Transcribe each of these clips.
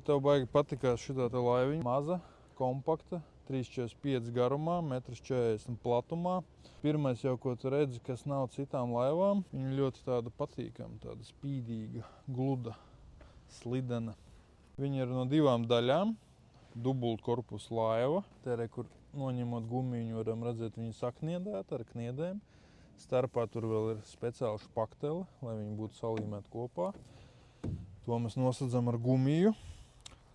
Tev baigi patikās šitā te laiviņa. Maza, kompakta, 3,45 garumā, 1,40 m platumā. Pirmais jau, ko tu redzi, kas nav citām laivām, viņa ļoti tāda patīkama, tāda spīdīga, gluda, slidena. Viņa ir no 2 daļām. Dubult korpusu laiva. Te arī, kur noņemot gumiju, varam redzēt, viņa sakniedēta ar kniedēm. Starpā tur vēl ir speciāla špaktele, lai viņi būtu salīmēti kopā. To mēs nosadzam ar gumiju.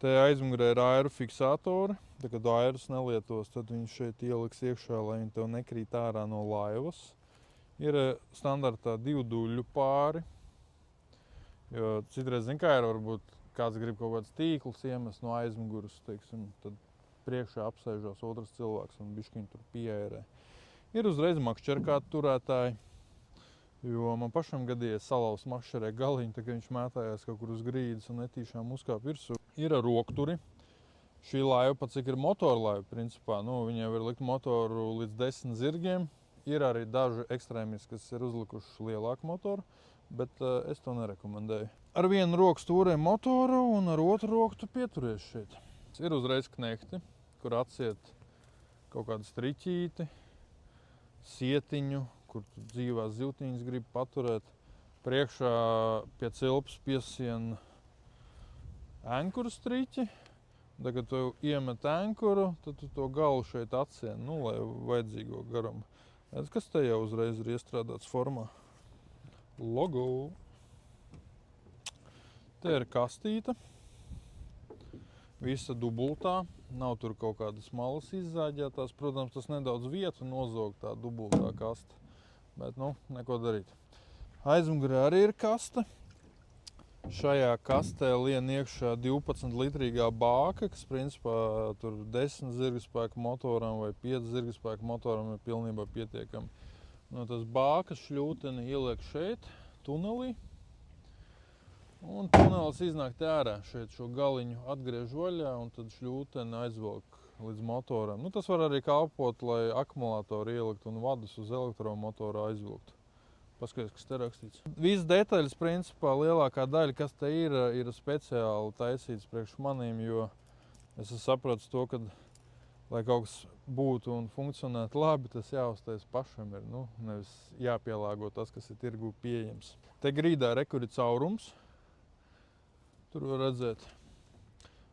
Te aizmugurē ir airu fiksātori. Tā, kad airus nelietos, tad viņš šeit ieliks iekšā, lai viņi tev nekrīt ārā no laivas. Ir standartā 2 duļļu pāri. Jo citreiz, zin kā ir, varbūt kāds grib kaut kāds tīkls iemest no aizmuguras, teiksim, tad priekšā apsēžās otrs cilvēks un bišķiņ tur pieērē. Ir uzreiz makšķerkātu turētāji, jo man pašam gadījies salauzt makšķerē galiņu, tā kā viņš mētājās kaut kur uz grīdas un netīšām uzkāp virsū. Ir rokturi. Šī laiva, pat cik ir motorlaiva, principā, viņai var likt motoru līdz 10 zirgiem. Ir arī daži ekstrēmisti, kas ir uzlikuši lielāku motoru, bet es to nerekomendēju. Ar vienu roku stūrē motoru un ar otru roku tu pieturies šeit. Ir uzreiz knekti, kur atsiet kaut kādu striķīti, sietiņu, kur tu dzīvās zivtiņas gribi paturēt. Priekšā pie cilpas piesien ēnkuru striķi. Tad, kad tu iemet ēnkuru, tad tu to galu šeit atsien, lai vajadzīgo garumu. Redz, kas te jau uzreiz ir iestrādāts formā? Logo. Te ir kastīte. Visa dubultā. Nav tur kaut kādas malas izzāģētās. Protams, tas nedaudz vietu nozog tā dubultā kaste. Bet, neko darīt. Aizmugurē arī ir kaste. Šajā kastē lien iekšā 12-litrīgā bāka, kas principā tur 10 zirgspēku motoram vai 5 zirgspēku motoram ir pilnībā pietiekami. Tas bākas šļūteni ieliek šeit, tunelī. Un tunelis iznāk te ārā. Šeit šo galiņu atgriež vaļā un tad šļūteni aizvelk līdz motoram. Tas var arī kalpot, lai akumulātoru ielikt un vadus uz elektromotoru aizvilkt. Paskaties, kas te rakstīts. Visas detaļas, principā, lielākā daļa, kas te ir speciāli taisīts priekš manīm, jo es saprotu to, ka, lai kaut kas būtu un funkcionētu labi, tas jāuztais pašam ir, nevis jāpielāgo tas, kas ir tirgū pieejams. Te grīdā kur ir caurums. Tur var redzēt.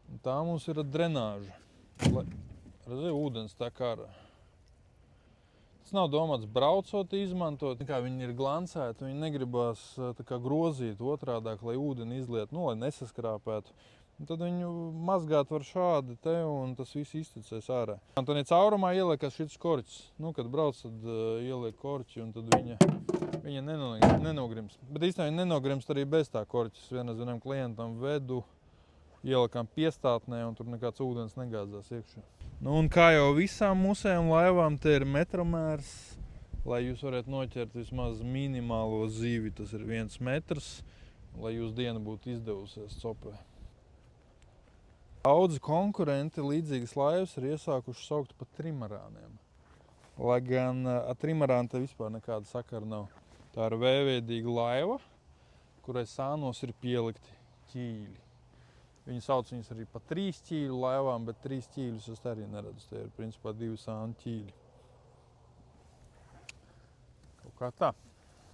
Un tā mums ir drenāža. Redzēju, ūdens tā kā ārā. Tas nav domāts braucot izmantot. Kā viņi ir glancēti, viņi negribās tā kā grozīt otrādāk, lai ūdeni izliet, lai nesaskrāpētu. Un tad viņu mazgāt var šādi te un tas viss iztecēs ārā. Un tad caurumā ieliekas šis korķis. Kad brauc, tad ieliek korķi un tad viņa nenogrimst. Bet īstenībā viņa nenogrimst arī bez tā korķis. Vienam klientam vedu, ielikām piestātnē un tur nekāds ūdens negāzās iekšā. Un kā jau visām mūsējām laivām, te ir metromērs, lai jūs varētu noķert vismaz minimālo zīvi. Tas ir 1 metrs, lai jūs diena būtu izdevusies copē. Daudzi konkurenti līdzīgas laivas ir iesākuši saukt par trimarāniem. Lai gan ar trimarānu te vispār nekāda sakara nav. Tā ir V-veidīga laiva, kurai sānos ir pielikti ķīļi. Viņi sauc viņus arī par 3 ķīļu laivām, bet 3 ķīļus es arī neredzu. Tie ir principā 2 sānu ķīļi. Kaut kā tā.